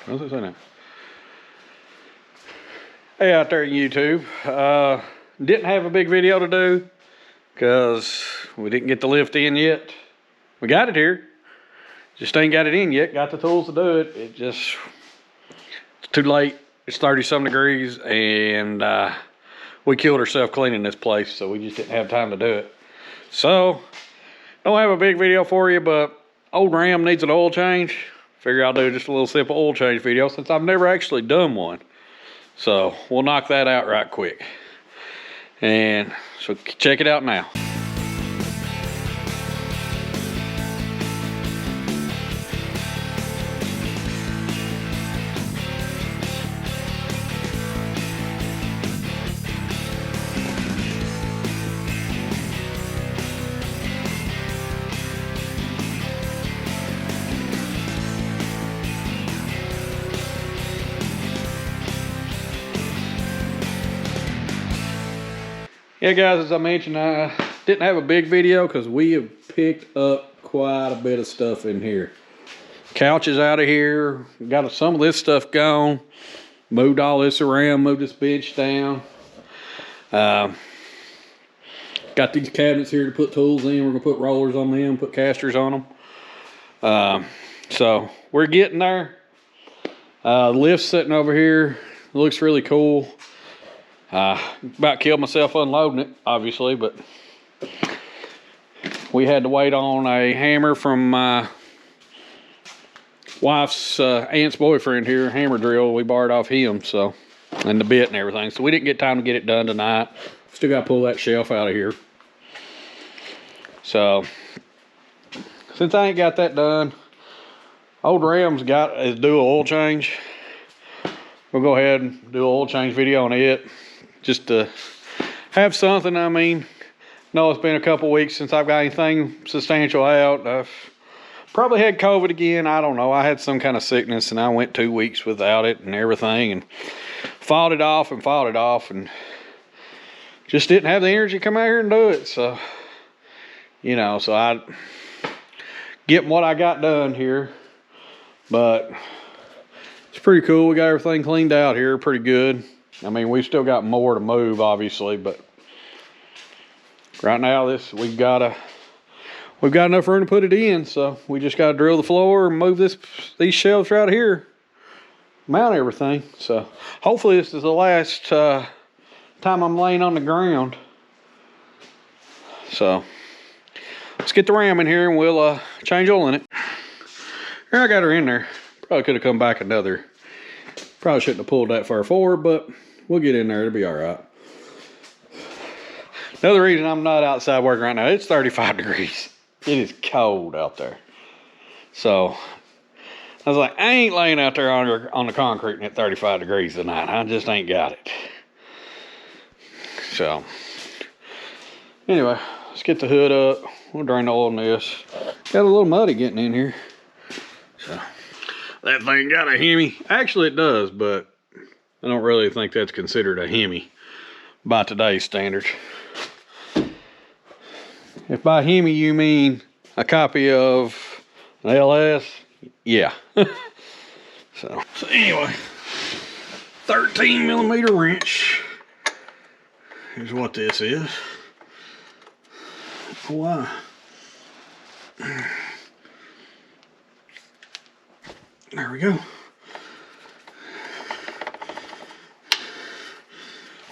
What's it say now? Hey, out there in YouTube. Didn't have a big video to do because we didn't get the lift in yet. We got it here. Just ain't got it in yet. Got the tools to do it. It's too late. It's 30-some degrees and we killed ourselves cleaning this place, so we just didn't have time to do it. So, don't have a big video for you, but old Ram needs an oil change. Figure I'll do just a little simple oil change video since I've never actually done one. So we'll knock that out right quick. And so check it out now. Yeah guys, as I mentioned, I didn't have a big video because we have picked up quite a bit of stuff in here. Couch is out of here, got some of this stuff gone, moved all this around, moved this bench down. Got these cabinets here to put tools in. We're gonna put rollers on them, put casters on them. So we're getting there. The lift's sitting over here, it looks really cool. About killed myself unloading it, obviously, but we had to wait on a hammer from my wife's aunt's boyfriend here, hammer drill. We borrowed off him, so, and the bit and everything. So we didn't get time to get it done tonight. Still got to pull that shelf out of here. So, since I ain't got that done, old Ram's got his dual oil change. We'll go ahead and do an oil change video on it. Just to have something. I mean, no, it's been a couple weeks since I've got anything substantial out. I've probably had COVID again. I don't know. I had some kind of sickness and I went 2 weeks without it and everything and fought it off and just didn't have the energy to come out here and do it. So, you know, so I getting what I got done here, but it's pretty cool. We got everything cleaned out here pretty good. I mean, we've still got more to move, obviously, but right now we've got enough room to put it in, so we just got to drill the floor and move these shelves right here, mount everything. So hopefully this is the last time I'm laying on the ground. So let's get the Ram in here and we'll change oil in it. Here, I got her in there. Probably could have come back another. Probably shouldn't have pulled that far forward, but we'll get in there. It'll be all right. Another reason I'm not outside working right now, it's 35 degrees. It is cold out there. So I was like, I ain't laying out there on the concrete at 35 degrees tonight. I just ain't got it. So anyway, let's get the hood up. We'll drain the oil in this. Got a little muddy getting in here. So that thing got a Hemi. Actually it does, but I don't really think that's considered a Hemi by today's standards. If by Hemi you mean a copy of an LS, yeah. So anyway, 13mm wrench. Here's what this is. Why? There we go.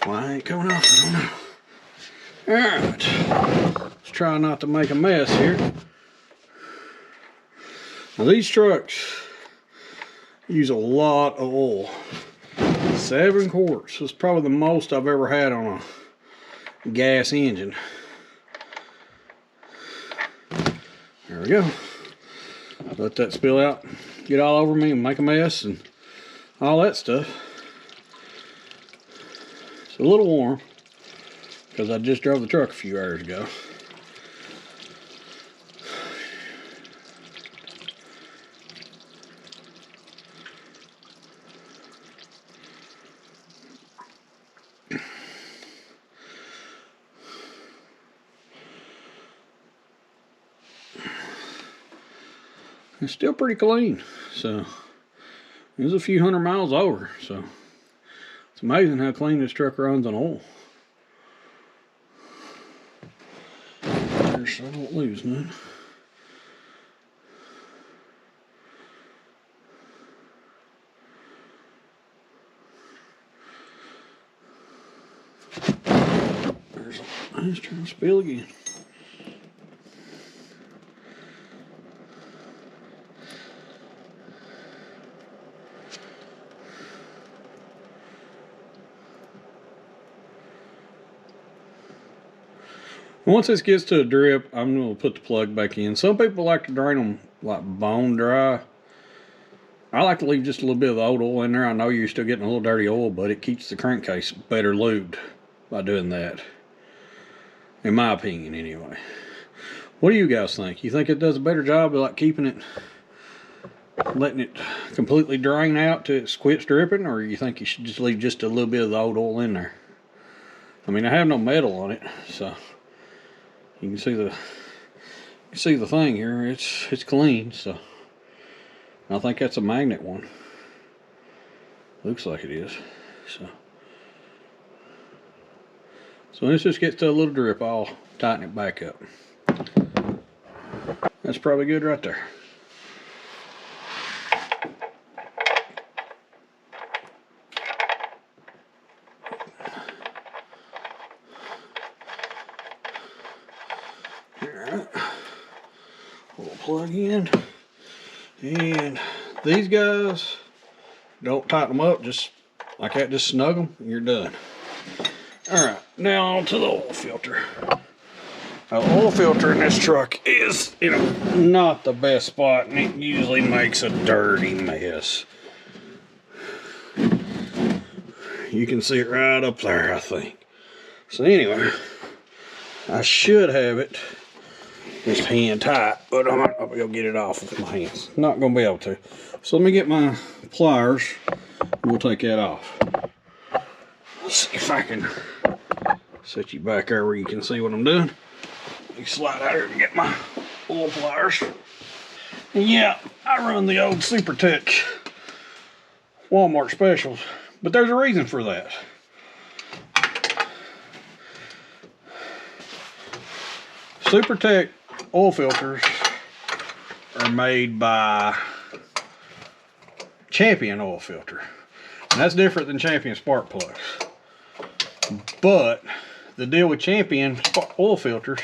Why ain't coming off? I don't know. Alright. Let's try not to make a mess here. Now these trucks use a lot of oil. 7 quarts. It's probably the most I've ever had on a gas engine. There we go. Let that spill out, get all over me and make a mess and all that stuff. It's a little warm because I just drove the truck a few hours ago. It's still pretty clean, so It was a few 100 miles over, so it's amazing how clean this truck runs on oil. So I don't lose none. There's a nice trying to spill again. Once this gets to a drip, I'm going to put the plug back in. Some people like to drain them like bone dry. I like to leave just a little bit of the old oil in there. I know you're still getting a little dirty oil, but it keeps the crankcase better lubed by doing that. In my opinion, anyway. What do you guys think? You think it does a better job of like keeping it, letting it completely drain out till it quits dripping, or you think you should just leave just a little bit of the old oil in there? I mean, I have no metal on it, so you can see the thing here. It's clean, so I think that's a magnet one. Looks like it is. So when this just gets to a little drip, I'll tighten it back up. That's probably good right there. Alright. We'll plug in. And these guys, don't tighten them up, just like that, just snug them, and you're done. Alright, now on to the oil filter. Now, the oil filter in this truck is, not the best spot, and it usually makes a dirty mess. You can see it right up there, I think. So anyway, I should have it just hand tight, but I'm not going to get it off with my hands. Not going to be able to. So let me get my pliers, and we'll take that off. Let's see if I can set you back there where you can see what I'm doing. Let me slide out here and get my oil pliers. And yeah, I run the old SuperTech Walmart specials, but there's a reason for that. SuperTech oil filters are made by Champion oil filter, and that's different than Champion spark plugs. But the deal with Champion oil filters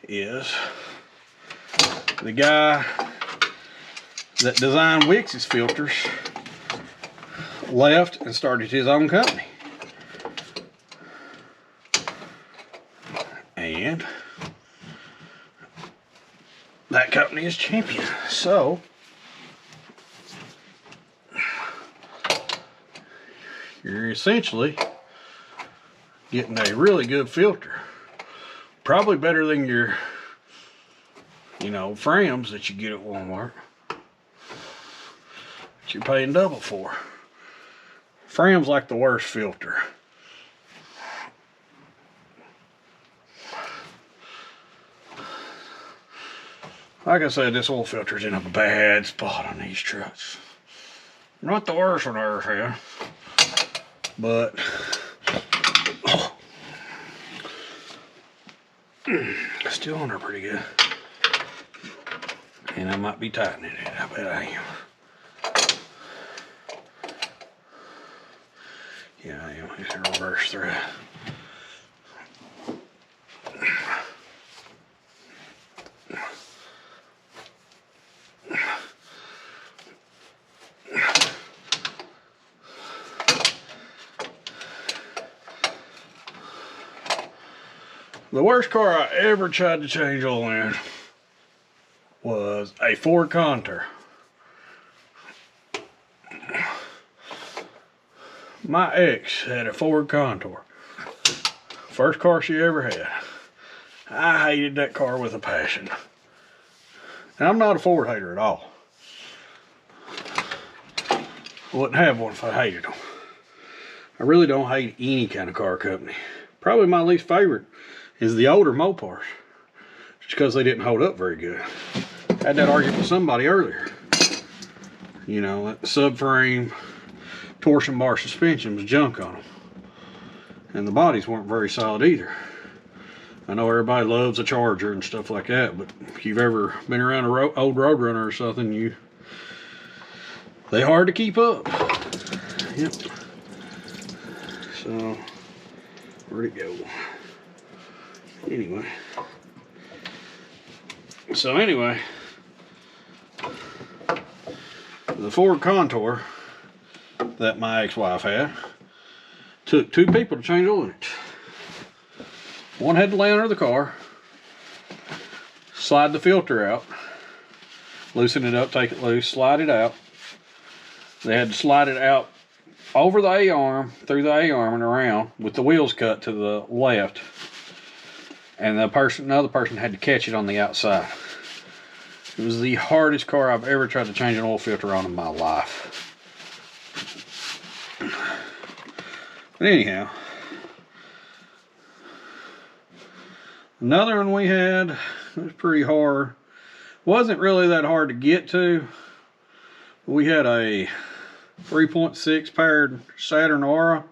is the guy that designed Wix's filters left and started his own company. And that company is Champion. So you're essentially getting a really good filter. Probably better than your, Frams that you get at Walmart. That you're paying double for. Fram's like the worst filter. Like I said, this oil filter's in a bad spot on these trucks. Not the worst one I ever had, but still on there pretty good. And I might be tightening it. I bet I am. Yeah, I am. It's a reverse thread. The worst car I ever tried to change oil in was a Ford Contour. My ex had a Ford Contour. First car she ever had. I hated that car with a passion. And I'm not a Ford hater at all. I wouldn't have one if I hated them. I really don't hate any kind of car company. Probably my least favorite is the older Mopars. Just because they didn't hold up very good. I had that argument with somebody earlier. You know, that subframe torsion bar suspension was junk on them. And the bodies weren't very solid either. I know everybody loves a Charger and stuff like that, but if you've ever been around an old Roadrunner or something, they're hard to keep up. Yep. So, where'd it go? Anyway. So anyway, the Ford Contour that my ex-wife had took 2 people to change oil in it. One had to lay under the car, slide the filter out, loosen it up, take it loose, slide it out. They had to slide it out over the A-arm, through the A-arm and around with the wheels cut to the left. And another person had to catch it on the outside. It was the hardest car I've ever tried to change an oil filter on in my life. But anyhow, another one we had, it was pretty hard. Wasn't really that hard to get to. We had a 3.6 paired Saturn Aura.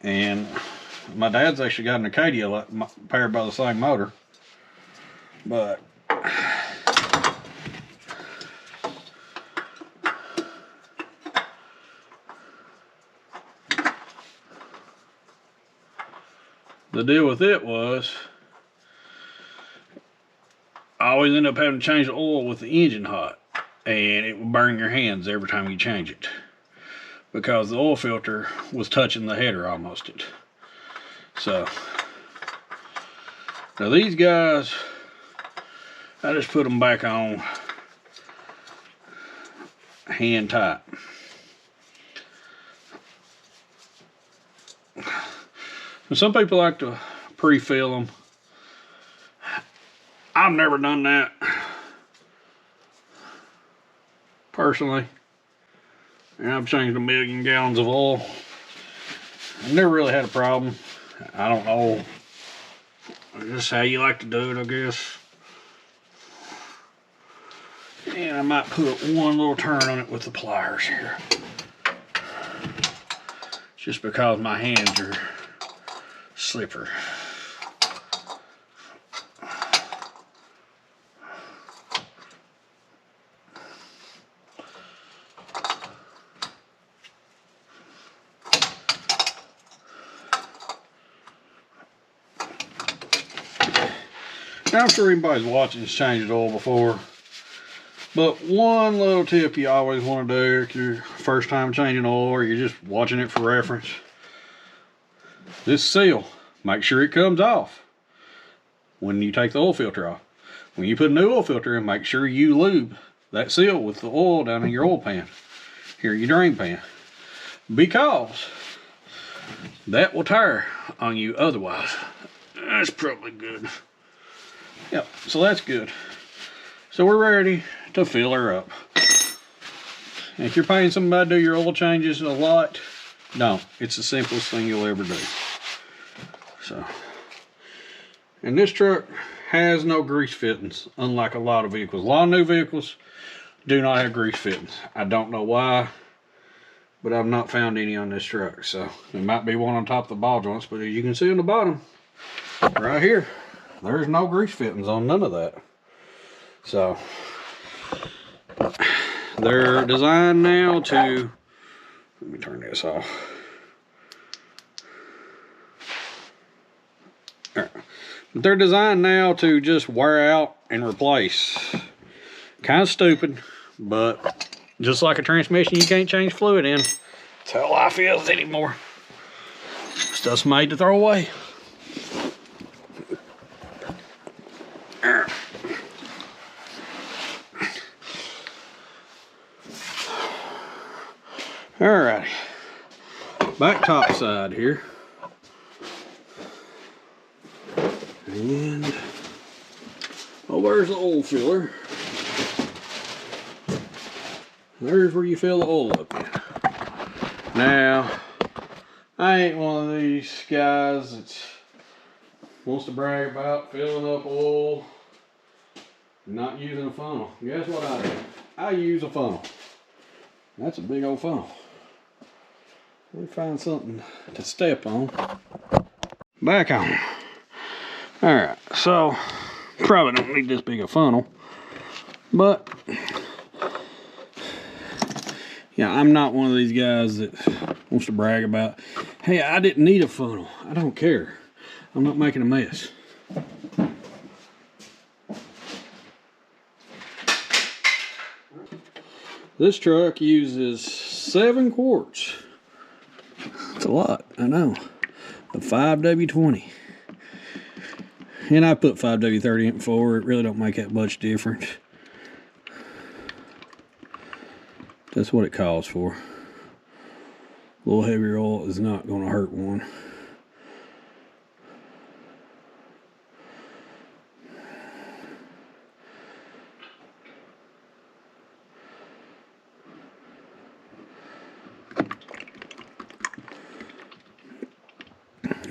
And my dad's actually got an Acadia paired by the same motor. But the deal with it was I always end up having to change the oil with the engine hot, and it would burn your hands every time you change it because the oil filter was touching the header almost. So now these guys, I just put them back on hand tight. And some people like to pre-fill them. I've never done that personally. And I've changed 1,000,000 gallons of oil. I've never really had a problem. I don't know. Just how you like to do it, I guess. And I might put one little turn on it with the pliers here. Just because my hands are slippery. Now, I'm sure anybody's watching has changed oil before. But one little tip you always want to do if you're first time changing oil or you're just watching it for reference. This seal, make sure it comes off when you take the oil filter off. When you put a new oil filter in, make sure you lube that seal with the oil down in your oil pan, here your drain pan, because that will tire on you otherwise. That's probably good. Yep, so that's good. So we're ready to fill her up. And if you're paying somebody to do your oil changes a lot, no, it's the simplest thing you'll ever do. So, and this truck has no grease fittings, unlike a lot of vehicles. A lot of new vehicles do not have grease fittings. I don't know why, but I've not found any on this truck. So there might be one on top of the ball joints, but as you can see on the bottom, right here, there's no grease fittings on none of that. So they're designed now to, let me turn this off. But they're designed now to just wear out and replace. Kind of stupid, but just like a transmission you can't change fluid in, that's how life is anymore. Stuff's made to throw away. Alrighty, back top side here. And, oh, there's the oil filler. There's where you fill the oil up in. Now, I ain't one of these guys that wants to brag about filling up oil not using a funnel. Guess what I do? I use a funnel. That's a big old funnel. Let me find something to step on. Back on. Alright, so probably don't need this big a funnel, but yeah, I'm not one of these guys that wants to brag about, hey, I didn't need a funnel. I don't care. I'm not making a mess. This truck uses 7 quarts. That's a lot, I know. A 5W20. And I put 5W30 in before. It really don't make that much difference. That's what it calls for. A little heavier oil is not going to hurt one.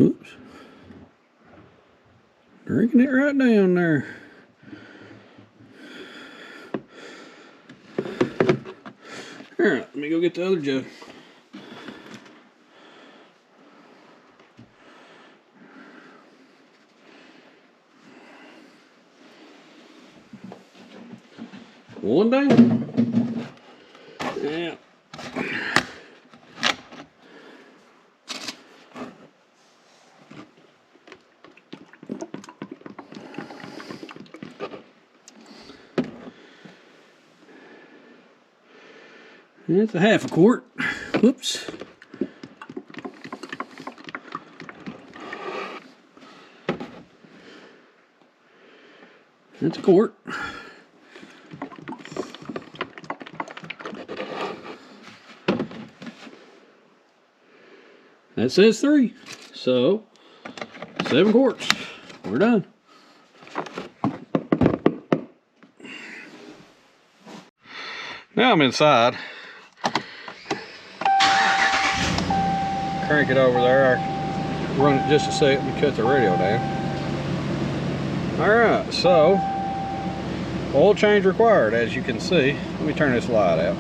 Oops. Drinking it right down there. Alright, let me go get the other jug. One down. Yeah. It's a half a quart. Whoops. That's a quart. That says 3. So 7 quarts. We're done. Now I'm inside. Crank it over there. I run it just a second and cut the radio down. Alright, so oil change required, as you can see. Let me turn this light out.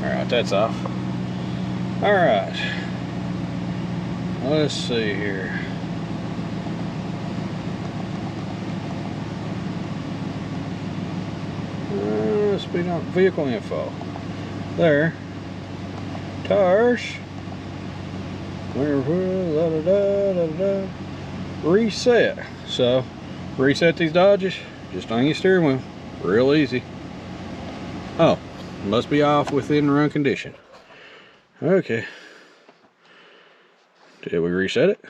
Alright, that's off. Alright. Let's see here. Speed on vehicle info. There. Tires. Reset. So, reset these Dodges just on your steering wheel. Real easy. Oh, must be off within run condition. Okay. Did we reset it?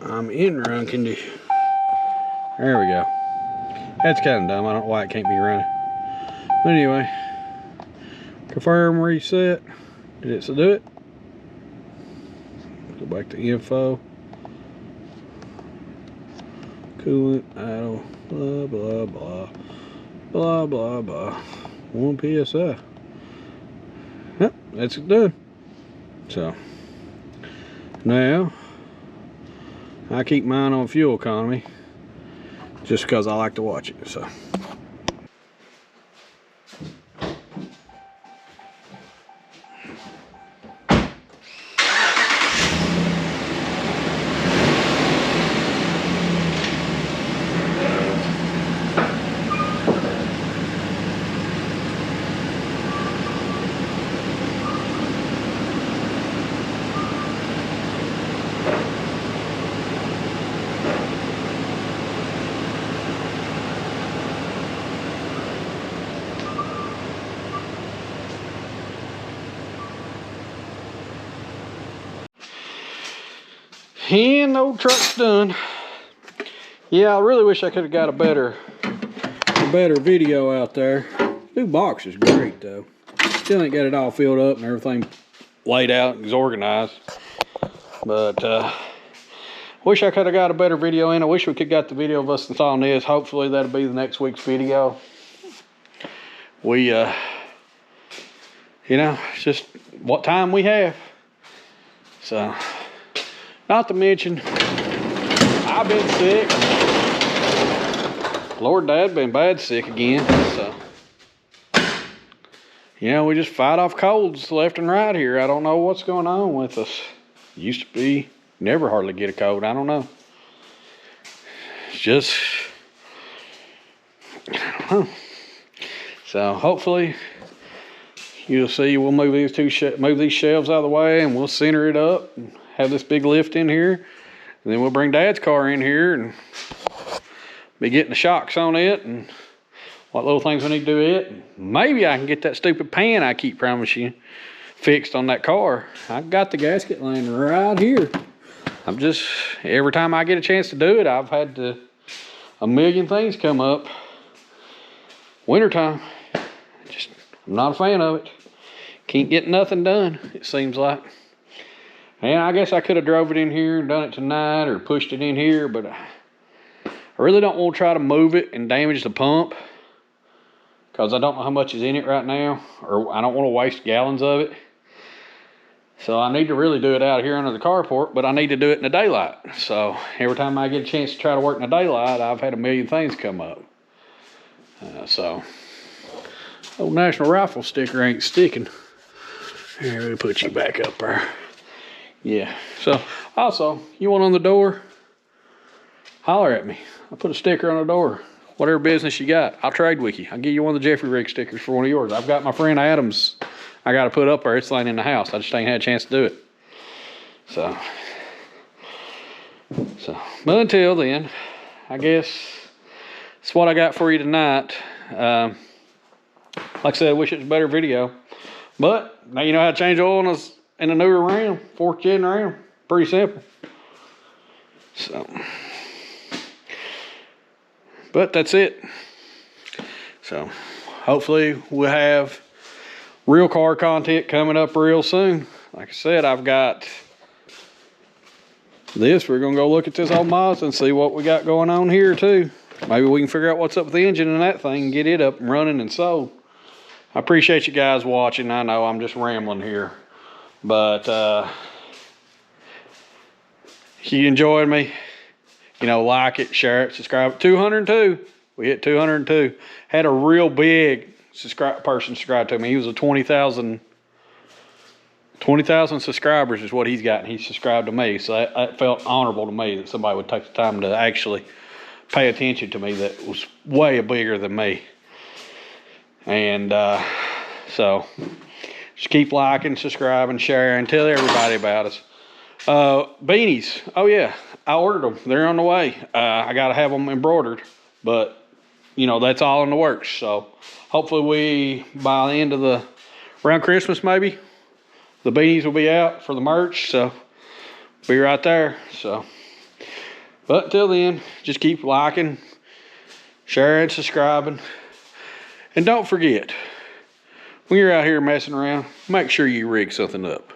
I'm in run condition. There we go. That's kind of dumb. I don't know why it can't be running. But anyway, confirm reset. Did it do it? Go back to info. Coolant, idle, blah, blah, blah. Blah, blah, blah. 1 PSI. Yep, that's it done. So, now, I keep mine on fuel economy just because I like to watch it, so. And the old truck's done. Yeah, I really wish I could have got a better video out there. New box is great though. Still ain't got it all filled up and everything laid out and organized. But wish I could have got a better video in. I wish we could got the video of us installing this. Hopefully that'll be the next week's video. We you know, it's just what time we have. So, not to mention, I've been sick. Lord Dad been bad sick again, so. You know, we just fight off colds left and right here. I don't know what's going on with us. Used to be, never hardly get a cold. I don't know. It's just, I don't know. So hopefully, you'll see. We'll move these shelves out of the way, and we'll center it up and have this big lift in here. And then we'll bring Dad's car in here and be getting the shocks on it and what little things we need to do it. Maybe I can get that stupid pan I keep promising you fixed on that car. I've got the gasket laying right here. I'm just, every time I get a chance to do it, I've had a million things come up. Wintertime, I'm not a fan of it. Can't get nothing done, it seems like. And I guess I could have drove it in here and done it tonight or pushed it in here, but I really don't want to try to move it and damage the pump, because I don't know how much is in it right now, or I don't want to waste gallons of it. So I need to really do it out here under the carport, but I need to do it in the daylight. So every time I get a chance to try to work in the daylight, I've had a million things come up. Old National Rifle sticker ain't sticking. Here, we put you back up there. Yeah, so also, you want on the door, holler at me. I'll put a sticker on the door. Whatever business you got, I'll trade with you. I'll give you one of the Jeffrey Rig stickers for one of yours. I've got my friend Adam's I got to put up there. It's laying in the house. I just ain't had a chance to do it. So, but until then, I guess that's what I got for you tonight. Like I said, I wish it was a better video. But now you know how to change oil in a newer Ram, 4th gen Ram. Pretty simple. So, but that's it. So, hopefully we'll have real car content coming up real soon. Like I said, I've got this. We're gonna go look at this old Mazda and see what we got going on here too. Maybe we can figure out what's up with the engine and that thing and get it up and running and sold. I appreciate you guys watching. I know I'm just rambling here, but if you enjoyed me, you know, like it, share it, subscribe. 202. We hit 202. Had a real big person subscribe to me. He was a 20,000 subscribers is what he's got, and he subscribed to me. So that felt honorable to me that somebody would take the time to actually pay attention to me that was way bigger than me. And so just keep liking, subscribing, sharing, tell everybody about us. Beanies, oh yeah, I ordered them. They're on the way. I got to have them embroidered, but you know, that's all in the works. So hopefully by the end of around Christmas maybe, the beanies will be out for the merch. So be right there. So, but till then, just keep liking, sharing, subscribing. And don't forget, when you're out here messing around, make sure you rig something up.